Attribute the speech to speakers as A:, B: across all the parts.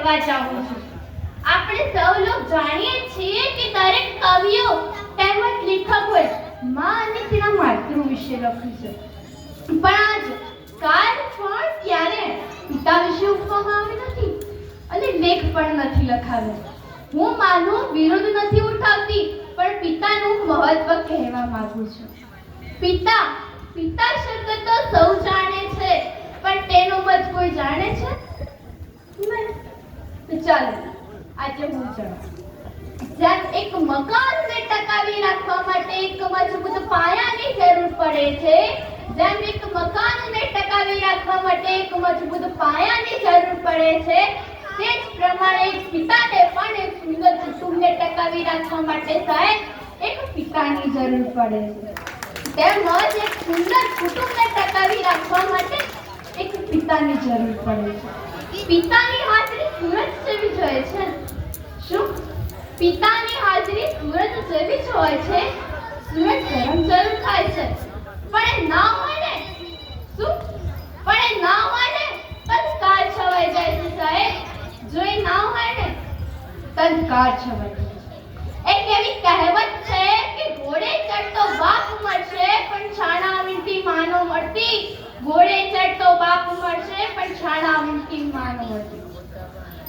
A: કહેવા ચાહું છું. આપણે સૌ લોક જાણીએ છીએ કે દરેક કવિઓ તેમજ લેખકોએ માં અને તેના માતૃ વિશે લખ્યું છે. પણ આજ કાળ પણ ક્યારે પિતા વિશે ઉપવામાં આવી નથી અને લેખ પણ નથી લખાવ્યો. હું માનું વિરોધ નથી ઉઠાવતી, પણ પિતાનું મહત્વ કહેવા માંગુ છું. પિતા પિતા શબ્દ તો સૌ જાણે છે, પણ તેનો મત કોઈ જાણે છે? નહીં. તો ચાલો આજે હું જણાવું. જેમ એક મકાનને ટકાવી રાખવા માટે એક મજબૂત પાયાની જરૂર પડે છે, જેમ એક મકાનને ટકાવી રાખવા માટે એક મજબૂત પાયાની જરૂર પડે છે, તે જ પ્રમાણે એક પિતાને પણ એક સુંદર કુટુંબને ટકાવી રાખવા માટે સાહેબ એક પિતાની જરૂર પડે છે. તેમજ એક સુંદર કુટુંબને ટકાવી રાખવા માટે એક પિતાની જરૂર પડે છે. પિતાની હાજરી સૂરજ જેવી જ હોય છે. શું પિતાની હાજરી સૂરજ જેવી જ હોય છે? સૂરજ ગરમ જરૂર થાય છે, પણ એ ના હોય ને. શું? પણ એ ના હોય ને તત્કાળ છવાઈ જાય છે સાહેબ. જો એ ના હોય ને તત્કાળ છવાઈ જાય છે. એક એવી કહેવત છે કે ઘોડે ચડતો બાપ મળશે પણ છાણા વીંટી માનો મળતી. ઘોડે ચડતો બાપ મળશે પણ છાણા વીંટી માનો મળતી.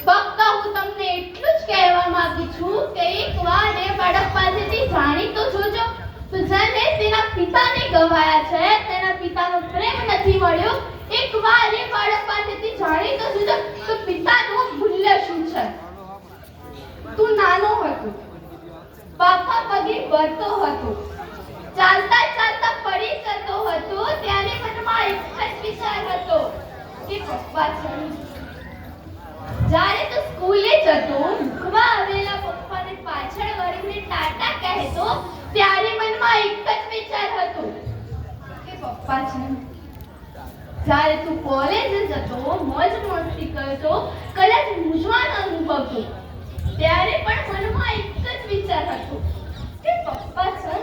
A: ફક્ત હું તમને એટલું જ કહેવા માંગુ છું કે એકવાર એ બાળક પાસેથી જાણી તો જોજો. તો જેને તેના પિતાને ગવાયા છે, તેના પિતાનો પ્રેમ નથી મળ્યો, એકવાર એ બાળક પાસેથી જાણી તો જોજો તો પિતાનું મૂલ્ય શું છે. તું નાનો હતો, પાપા પગે ભરતો હતો, ચાલતા ચાલતા પડી જતો હતો, ત્યારે મનમાં એક જ વિચાર હતો કે પપ્પા છે. જ્યારે તું સ્કૂલે જતો, મુખમાં આવેલા પપ્પાને પાછળ વળીને ટાટા કહેતો, ત્યારે મનમાં એક જ વિચાર હતો કે પપ્પા છે. જ્યારે તું કોલેજે જતો, મોજ મસ્તી કરતો, કદાચ મૂંઝવણ અનુભવતો, ત્યારે પણ મનમાં એક જ વિચાર હતો કે પપ્પા છે.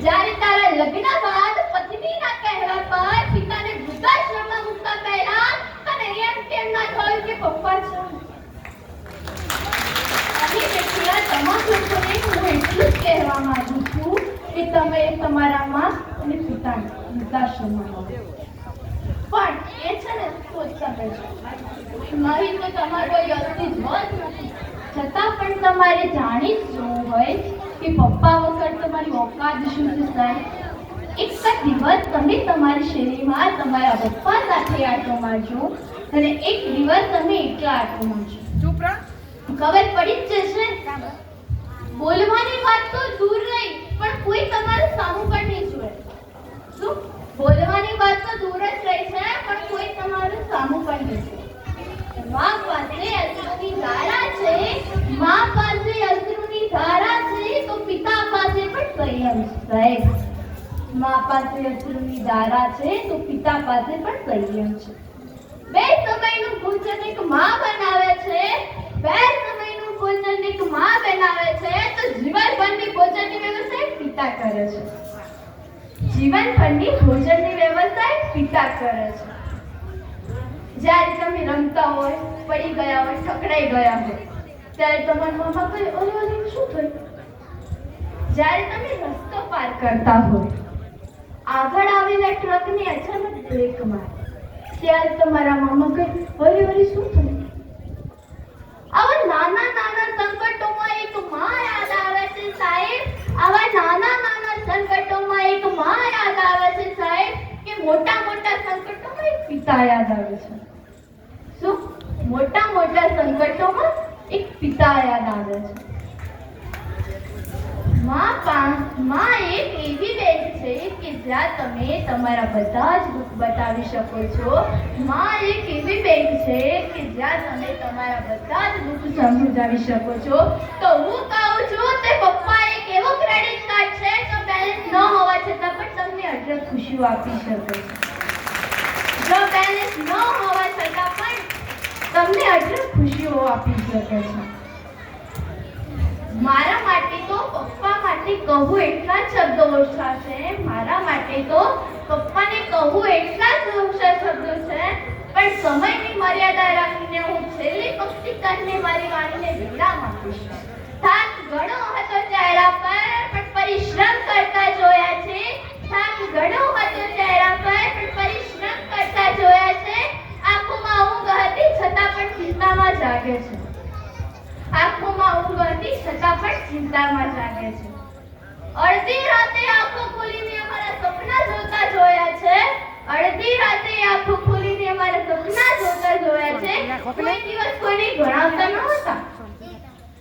A: જ્યારે તારા લગ્ન બાદ પત્નીના કહેવા પર પિતાને વૃદ્ધાશ્રમમાં મૂકતા પહેલા તને એમ કેમ ના થયું કે પપ્પા છે? અહીં બેઠેલા તમામ લોકોને હું એટલું જ કહેવા માંગુ છું કે તમે તમારા માં અને પિતાને વૃદ્ધાશ્રમમાં મૂકો. પણ એ છે ને સોચતા પહેલા નહીં તો તમારું કોઈ અસ્તિત્વ જ નથી. છતાં પણ તમારે જાણી જ જોવું હોય કે પપ્પા વગર તમારી ઓકાત શું છે સાહેબ. એક જ દિવસ તમે તમારી શેરીમાં તમારા પપ્પા સાથે આટો મારજો અને એક દિવસ તમે એકલા આટો મારજો.
B: ચૂપ રહો.
A: ખબર પડી જ જશે. બોલવાની વાત તો દૂર રહી, પણ કોઈ તમારું સામું પણ નહીં જુએ. શું? બોલવાની વાત તો દૂર જ રહી છે, પણ કોઈ તમારું સામું પણ નહીં જુએ. માં પાસે અશ્રુની ધારા છે, માં પાસે અશ્રુની ધારા છે, તો પિતા પાસે પણ સંયમ છે. માં પાસે અશ્રુની ધારા છે, તો પિતા પાસે પણ સંયમ છે. બે સમયનું ભોજન એક માં બનાવે છે, બે સમયનું ભોજન એક માં બનાવે છે, તો જીવનભરની ભોજનની વ્યવસ્થા પિતા કરે છે. જીવનભરની ભોજનની વ્યવસ્થા પિતા કરે છે. જ્યારે તમે રમતા હોય, પડી ગયા હોય, ઠકરાઈ ગયા હોય, ત્યારે તમારા મામા કહે, ઓલે ઓલે શું થયું? જ્યારે તમે રસ્તો પાર કરતા હોય, આગળ આવેલા ટ્રકને અચાનક બ્રેક મારે, ત્યારે તમારા મામા કહે, ઓલે ઓલે શું થયું? આવા નાના નાના સંકટોમાં એક માં યાદ આવે છે સાહેબ. આવા નાના નાના સંકટોમાં એક માં યાદ આવે છે સાહેબ, કે મોટા મોટા સંકટોમાં એક પિતા યાદ આવે છે. શું? મોટા મોટા સંકટોમાં એક પિતા યાદ આવે છે. માં એક એવી બેન છે કે જ્યાં તમે તમારા બધા જ દુઃખ બતાવી શકો છો. માં એક એવી બેન છે કે જ્યાં તમે તમારા બધા જ દુઃખ સમજાવી શકો છો. તો હું કહું છું તે પપ્પા એક એવો ક્રેડિટ કાર્ડ છે જો બેલેન્સ ન હોવા છતાં પણ તમને અઢળક ખુશીઓ આપી શકે છે. જો બેલેન્સ ન હોવા છતાં પણ તમને અઢળક ખુશીઓ આપી શકે છે. મારા માટે તો પપ્પા માટે કહું એટલા જ શબ્દો ઓછા છે. મારા માટે તો પપ્પાને કહું એટલા જ ઓછા શબ્દો છે, પણ સમયની મર્યાદા રાખીને હું છેલ્લી પંક્તિ કરીને મારી વાણીને વિરામ આપીશ. થાક ઘણો હતો ચહેરા પર પણ પરિશ્રમ કરતા જોયા છે. થાક ઘણો હતો ચહેરા પર પણ પરિશ્રમ કરતા જોયા છે. આંખોમાં ઊંઘ હતી છતાં પણ ચિંતામાં જાગે છે. આંખોમાં ઊંઘ હતી છતાં પણ ચિંતામાં જાગે છે. અડધી રાતે આંખો ખોલીને અમારા સપના જોતા જોયા છે. અડધી રાતે આંખો ખોલીને અમારા સપના જોતા જોયા છે. કોઈ દિવસ કોઈને ગણાવતા નહોતા.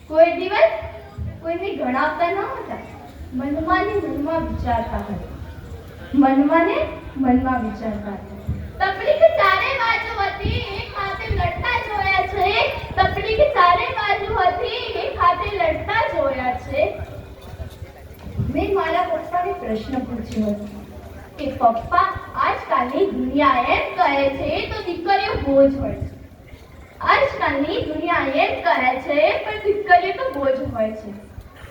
A: કોઈ દિવસ કોઈને ગણાવતા નહોતા. મનમાં ને મનમાં વિચારતા હતા. મનમાં ને મનમાં વિચારતા હતા. તકલીફ ચારે બાજુ હતી એક હાથે લડતા જોયા છે. તકલીફ ચારે બાજુ હતી એક હાથે લડતા જોયા છે. મેં મારા પપ્પાને પ્રશ્ન પૂછ્યો હતો કે પપ્પા, આજકાલની દુનિયા એમ કહે છે તો દીકરીઓ બોજ હોય છે. આજકાલની દુનિયા એમ કહે છે પણ દીકરીઓ તો બોજ હોય છે.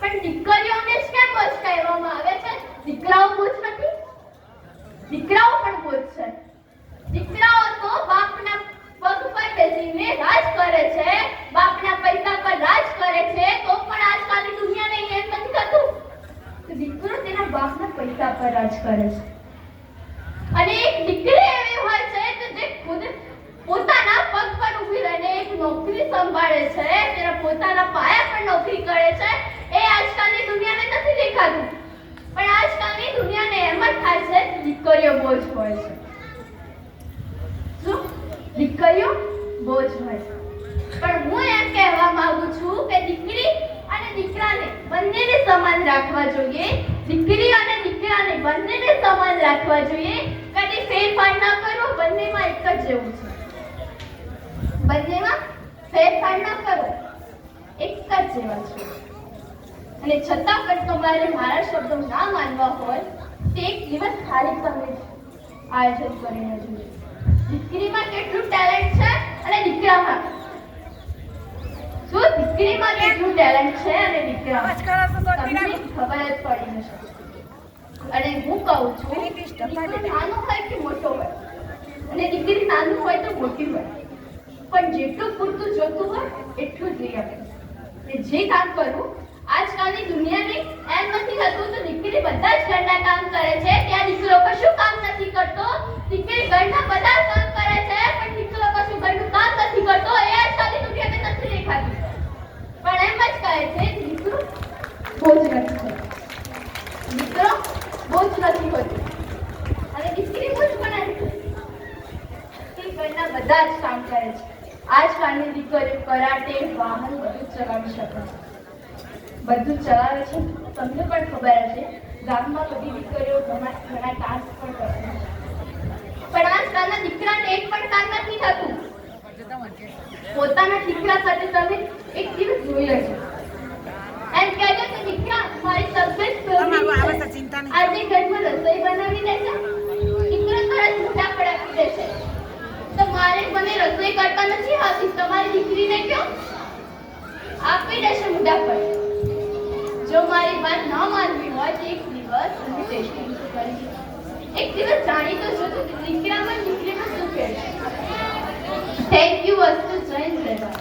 A: પણ દીકરીઓને જ કેમ બોજ કહેવામાં આવે છે? દીકરાઓ બોજ નથી. દીકરાઓ પણ બોજ છે. દીકરાઓ તો બાપના પગ પર બેસીને રાજ કરે છે. બાપના પૈસા પર રાજ કરે છે. તો પણ આજકાલની દુનિયાને એમ નથી થતું. દીકરો તેના બાપના પૈસા પર રાજ કરે છે. અને એક દીકરી એવી હોય છે કે જે ખુદ પોતાના પગ પર ઊભી રહીને એક નોકરી સંભાળે છે, તેના પોતાના પાયા પર નોકરી કરે છે. એ આજકાલની દુનિયાને નથી દેખાતું. પણ આજકાલની દુનિયાને એમ જ થાય છે કે દીકરીઓ બોજ હોય છે. શું? દીકરીઓ બોજ હોય છે. પણ હું એમ કહેવા માંગુ છું કે દીકરી અને દીકરાને બંનેને સમાન રાખવા જોઈએ. દીકરી અને દીકરાને બંનેને સમાન રાખવા જોઈએ. કદી ફેરફાર ન કરવો. બંનેમાં એક જ જેવું છે. બંનેમાં ફેરફાર ન કરો. એક જ જેવા છે. અને છતાં પણ તમારે મારા શબ્દો ના માનવા હોય તો એક દિવસ ખાલી તમે આયોજન કરીને જોઈએ. દીકરીમાં કેટલું ટેલેન્ટ છે અને દીકરામાં શું? દીકરીમાં કેટલું ટેલેન્ટ છે અને દીકરામાં તમને ખબર જ પડી હશે. અને હું કહું છું, દીકરો નાનો હોય કે મોટો હોય, અને દીકરી નાનું હોય તો મોટી હોય, પણ જેટલું પૂરતું જોતું હોય એટલું જ લઈ આપે. જે કામ કરવું આજકાલની દુનિયાને એમ નથી થતું તો દીકરી બધા જ ઘરના કામ કરે છે, ત્યાં દીકરો કશું કામ નથી કરતો. દીકરી ઘરના બધા કામ કરે છે પણ દીકરો કશું ઘરનું કામ નથી કરતો. એ આજકાલની દુનિયાને નથી દેખાતું. પણ એમ જ કહે છે દીકરો બોજ નથી હોતો. દીકરો બોજ નથી હોતો અને દીકરી બોજ પણ નથી. ઘરના બધા જ કામ કરે છે. આજકાલની દીકરીઓ કરાટે, વાહન બધું ચલાવી શકે છે. બધું ચલાવે છે. તમને પણ ખબર હશે ગામમાં બધી દીકરીઓ ઘણા ટાસ્ક પણ કરે છે. પણ આજકાલના દીકરાને એક પણ કામ નથી થતું. પોતાના દીકરા સાથે તમે એક દિવસ જોઈ લેજો. એમ કહેજો કે દીકરા મારી તબિયત આજે ઘરમાં રસોઈ બનાવી દેશે. દીકરો તરત મોટા પર આપી દેશે. તો મારે મને રસોઈ કરતા નથી આવતી, તમારી દીકરીને કહો આપી દેશે મોટા પર. જો મારી વાત ન માનવી હોય તો એક દિવસ તમે ટેસ્ટિંગ કરી. એક દિવસ જાણી તો જો દીકરામાં દીકરીમાં શું ફેર છે. થેન્ક યુ વસ્તુ જૈન રહેવા.